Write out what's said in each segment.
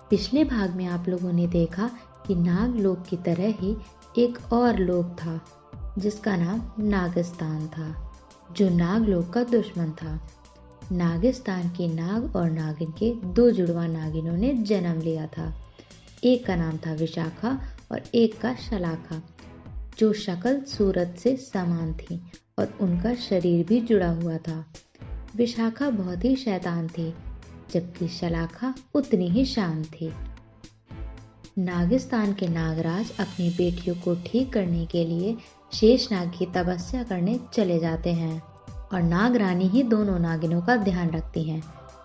पिछले भाग में आप लोगों ने देखा कि नागलोक की तरह ही एक और लोक था जिसका नाम नागिस्तान था, जो नागलोक का दुश्मन था। नागिस्तान के नाग और नागिन के दो जुड़वा नागिनों ने जन्म लिया था। एक का नाम था विशाखा और एक का शलाखा, जो शक्ल सूरत से समान थी और उनका शरीर भी जुड़ा हुआ था। विशाखा बहुत ही शैतान थी, जबकि शलाखा उतनी ही शांत थी। नागिस्तान के नागराज अपनी बेटियों को ठीक करने के लिए शेषनाग की तपस्या करने चले जाते हैं और नागरानी ही दोनों नागिनों का ध्यान रखती हैं।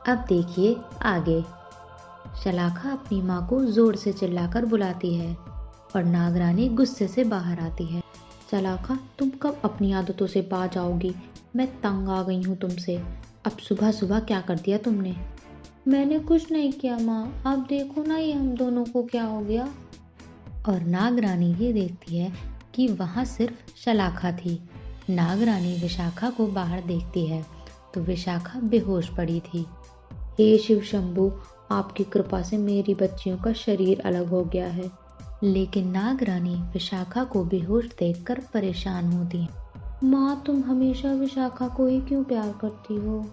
अब देखिए आगे। शलाखा अपनी माँ को जोर से चिल्लाकर बुलाती है और नागरानी गुस्से से बाहर आती है। शलाखा, तुम कब अपनी आदतों से बाज आओगी? मैं तंग आ गई हूँ तुमसे। अब सुबह सुबह क्या कर दिया तुमने? मैंने कुछ नहीं किया माँ, आप देखो ना ये हम दोनों को क्या हो गया। और नागरानी ये देखती है कि वहाँ सिर्फ शलाखा थी। नागरानी विशाखा को बाहर देखती है तो विशाखा बेहोश पड़ी थी। हे शिव शंभू, आपकी कृपा से मेरी बच्चियों का शरीर अलग हो गया है। लेकिन नागरानी विशाखा को बेहोश देखकर परेशान होती है। माँ, तुम हमेशा विशाखा को ही क्यों प्यार करती हो?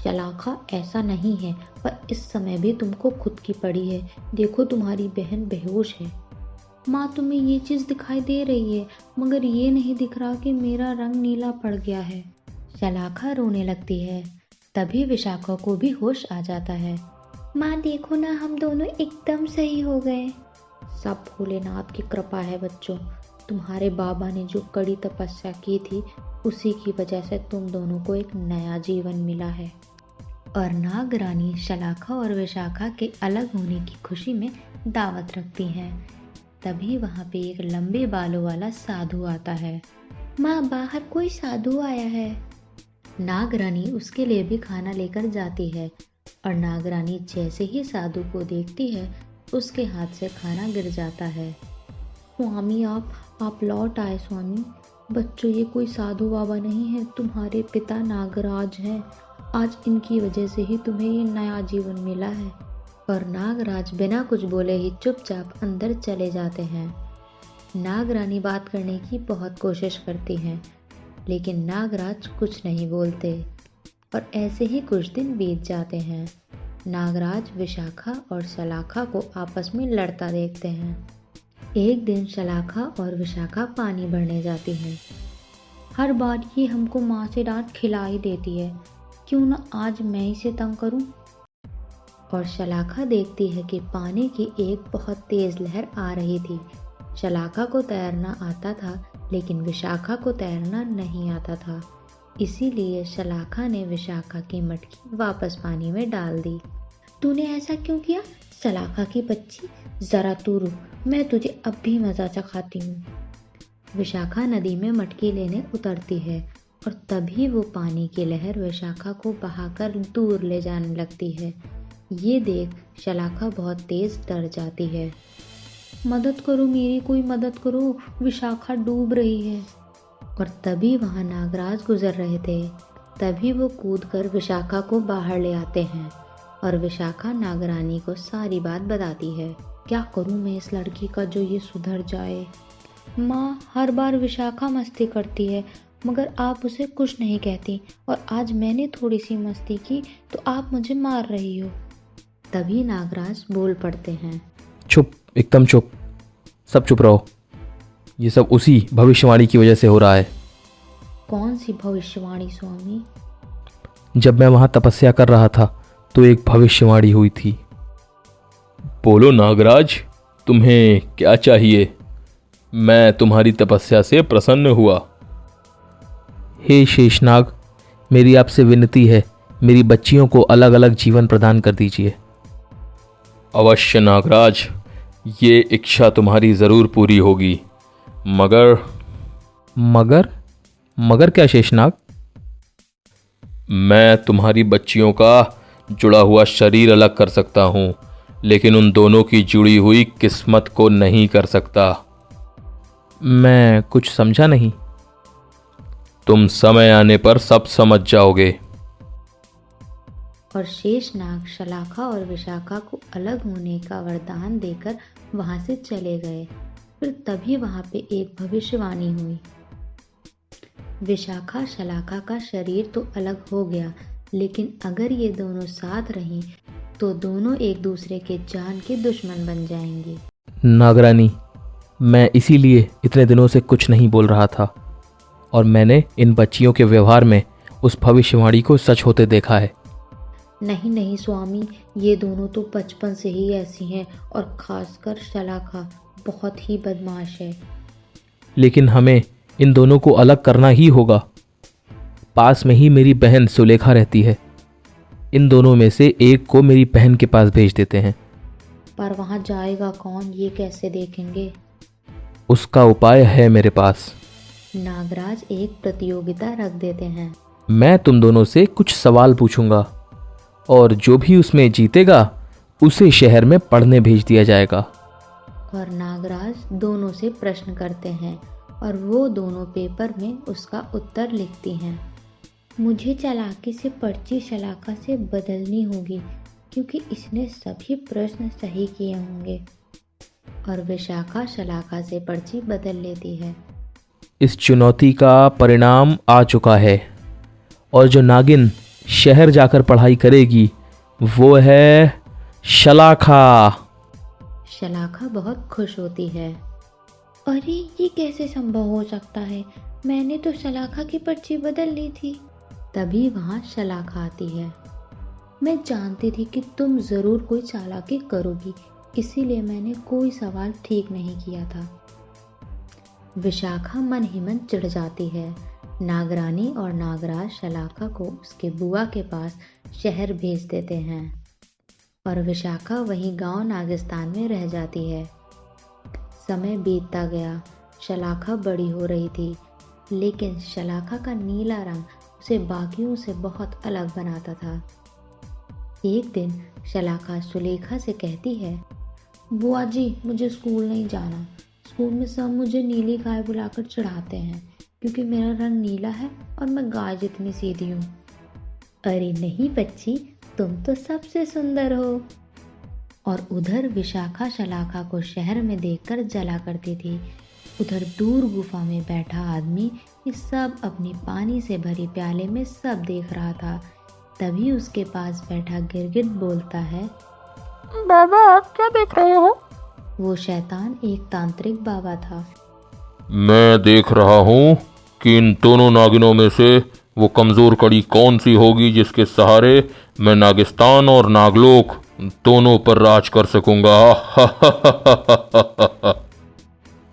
शलाखा, ऐसा नहीं है, पर इस समय भी तुमको खुद की पड़ी है। देखो तुम्हारी बहन बेहोश है। माँ, तुम्हें ये चीज़ दिखाई दे रही है, मगर ये नहीं दिख रहा कि मेरा रंग नीला पड़ गया है। शलाखा रोने लगती है। तभी विशाखा को भी होश आ जाता है। माँ देखो ना, हम दोनों एकदम सही हो गए। सब भोलेनाथ की कृपा है बच्चों। तुम्हारे बाबा ने जो कड़ी तपस्या की थी, उसी की वजह से तुम दोनों को एक नया जीवन मिला है। और नागरानी शलाखा और विशाखा के अलग होने की खुशी में दावत रखती हैं। तभी वहाँ पे एक लंबे बालों वाला साधु आता है। माँ, बाहर कोई साधु आया है। नागरानी उसके लिए भी खाना लेकर जाती है और नागरानी जैसे ही साधु को देखती है, उसके हाथ से खाना गिर जाता है। स्वामी, आप लौट आए स्वामी। बच्चों, ये कोई साधु बाबा नहीं है, तुम्हारे पिता नागराज हैं। आज इनकी वजह से ही तुम्हें ये नया जीवन मिला है। और नागराज बिना कुछ बोले ही चुपचाप अंदर चले जाते हैं। नागरानी बात करने की बहुत कोशिश करती हैं, लेकिन नागराज कुछ नहीं बोलते। और ऐसे ही कुछ दिन बीत जाते हैं। नागराज विशाखा और शलाखा को आपस में लड़ता देखते हैं। एक दिन शलाखा और विशाखा पानी भरने जाती हैं। हर बार ये हमको माँ से डांट खिला ही देती है, क्यों ना आज मैं इसे तंग करूं। और शलाखा देखती है कि पानी की एक बहुत तेज लहर आ रही थी। शलाखा को तैरना आता था, लेकिन विशाखा को तैरना नहीं आता था। इसीलिए शलाखा ने विशाखा की मटकी वापस पानी में डाल दी। तूने ऐसा क्यों किया? शलाखा की बच्ची, जरा तू रुक, मैं तुझे अब भी मजा चखाती हूँ। विशाखा नदी में मटकी लेने उतरती है और तभी वो पानी की लहर विशाखा को बहाकर दूर ले जाने लगती है। ये देख शलाखा बहुत तेज डर जाती है। मदद करो, मेरी कोई मदद करो, विशाखा डूब रही है। और तभी वहाँ नागराज गुजर रहे थे। तभी वो कूदकर विशाखा को बाहर ले आते हैं और विशाखा नागरानी को सारी बात बताती है। क्या करूँ मैं इस लड़की का जो ये सुधर जाए? माँ, हर बार विशाखा मस्ती करती है, मगर आप उसे कुछ नहीं कहती, और आज मैंने थोड़ी सी मस्ती की तो आप मुझे मार रही हो। तभी नागराज बोल पड़ते हैं। चुप, एकदम चुप, सब चुप रहो। ये सब उसी भविष्यवाणी की वजह से हो रहा है। कौन सी भविष्यवाणी स्वामी? जब मैं वहाँ तपस्या कर रहा था तो एक भविष्यवाणी हुई थी। बोलो नागराज, तुम्हें क्या चाहिए? मैं तुम्हारी तपस्या से प्रसन्न हुआ। हे शेषनाग, मेरी आपसे विनती है, मेरी बच्चियों को अलग अलग जीवन प्रदान कर दीजिए। अवश्य नागराज, ये इच्छा तुम्हारी ज़रूर पूरी होगी, मगर मगर क्या शेषनाग? मैं तुम्हारी बच्चियों का जुड़ा हुआ शरीर अलग कर सकता हूँ, लेकिन उन दोनों की जुड़ी हुई किस्मत को नहीं कर सकता। मैं कुछ समझा नहीं। तुम समय आने पर सब समझ जाओगे। और शेषनाग शलाखा और विशाखा को अलग होने का वरदान देकर वहां से चले गए। फिर तभी वहां पे एक भविष्यवाणी हुई। विशाखा शलाखा का शरीर तो अलग हो गया, लेकिन अगर ये दोनों साथ रहीं तो दोनों एक दूसरे के जान के दुश्मन बन जाएंगे। नागरानी, मैं इसीलिए इतने दिनों से कुछ नहीं बोल रहा था और मैंने इन बच्चियों के व्यवहार में उस भविष्यवाणी को सच होते देखा है। नहीं नहीं स्वामी, ये दोनों तो बचपन से ही ऐसी हैं और खासकर शलाखा बहुत ही बदमाश है। लेकिन हमें इन दोनों को अलग करना ही होगा। पास में ही मेरी बहन सुलेखा रहती है। इन दोनों में से एक को मेरी बहन के पास भेज देते हैं। पर वहां जाएगा कौन, ये कैसे देखेंगे? उसका उपाय है मेरे पास। नागराज एक प्रतियोगिता रख देते हैं। मैं तुम दोनों से कुछ सवाल पूछूंगा और जो भी उसमें जीतेगा उसे शहर में पढ़ने भेज दिया जाएगा। और नागराज दोनों से प्रश्न करते हैं और वो दोनों पेपर में उसका उत्तर लिखती हैं। मुझे चालाकी से पर्ची शलाखा से बदलनी होगी क्योंकि इसने सभी प्रश्न सही किए होंगे। और विशाखा शलाखा से पर्ची बदल लेती है। इस चुनौती का परिणाम आ चुका है और जो नागिन शहर जाकर पढ़ाई करेगी वो है शलाखा। शलाखा बहुत खुश होती है। अरे ये कैसे संभव हो सकता है, मैंने तो शलाखा की पर्ची बदल ली थी। तभी वहाँ शलाखा आती है। मैं जानती थी कि तुम ज़रूर कोई चालाकी करोगी, इसीलिए मैंने कोई सवाल ठीक नहीं किया था। विशाखा मन ही मन चिढ़ जाती है। नागरानी और नागराज शलाखा को उसके बुआ के पास शहर भेज देते हैं और विशाखा वहीं गांव नागिस्तान में रह जाती है। समय बीतता गया, शलाखा बड़ी हो रही थी, लेकिन शलाखा का नीला रंग उसे बाकियों से बहुत अलग बनाता था। एक दिन शलाखा सुलेखा से कहती है, बुआ जी मुझे स्कूल नहीं जाना। स्कूल में सब मुझे नीली गाय बुलाकर चढ़ाते हैं क्योंकि मेरा रंग नीला है और मैं गाय जितनी सीधी हूँ। अरे नहीं बच्ची, तुम तो सबसे सुंदर हो। और उधर विशाखा शलाखा को शहर में देखकर जला करती थी। उधर दूर गुफा में बैठा आदमी ये सब अपनी पानी से भरी प्याले में सब देख रहा था। तभी उसके पास बैठा गिरगिट बोलता है, बाबा आप क्या देख रहे हो? वो शैतान एक तांत्रिक बाबा था। मैं देख रहा हूँ कि इन दोनों नागिनों में से वो कमज़ोर कड़ी कौन सी होगी जिसके सहारे मैं नागिस्तान और नागलोक दोनों पर राज कर सकूंगा।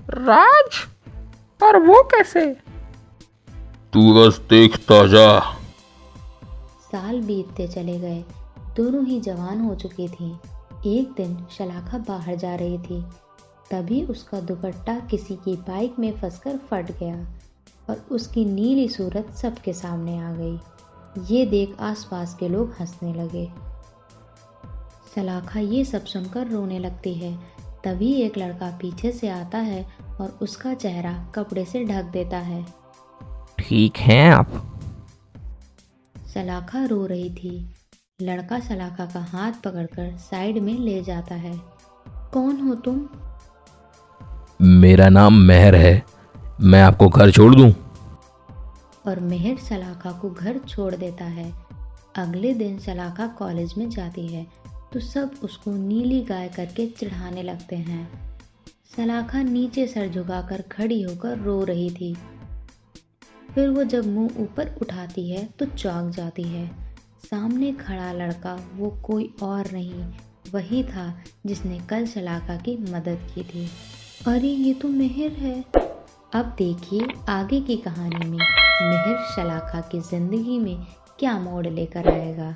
राज? पर वो कैसे? तू बस देखता जा। साल बीतते चले गए। दोनों ही जवान हो चुकी थी। एक दिन शलाखा बाहर जा रही थी। तभी उसका दुपट्टा किसी की बाइक में फंसकर फट गया और उसकी नीली सूरत सबके सामने आ गई। ये देख आसपास के लोग हंसने लगे। शलाखा ये सब सुनकर रोने लगती है। तभी एक लड़का पीछे से आता है और उसका चेहरा कपड़े से ढक देता है। ठीक हैं आप? शलाखा रो रही थी। लड़का शलाखा का हाथ पकड़कर साइड में ले जाता है। कौन हो तुम? मेरा नाम मेहर है, मैं आपको घर छोड़ दूं? और मेहर शलाखा को घर छोड़ देता है। अगले दिन शलाखा कॉलेज में जाती है तो सब उसको नीली गाय करके चिढ़ाने लगते हैं। शलाखा नीचे सर झुकाकर खड़ी होकर रो रही थी। फिर वो जब मुंह ऊपर उठाती है तो चौंक जाती है। सामने खड़ा लड़का वो कोई और नहीं, वही था जिसने कल शलाखा की मदद की थी। अरे ये तो मेहर है। अब देखिए आगे की कहानी में मेहर शलाखा की जिंदगी में क्या मोड़ लेकर आएगा।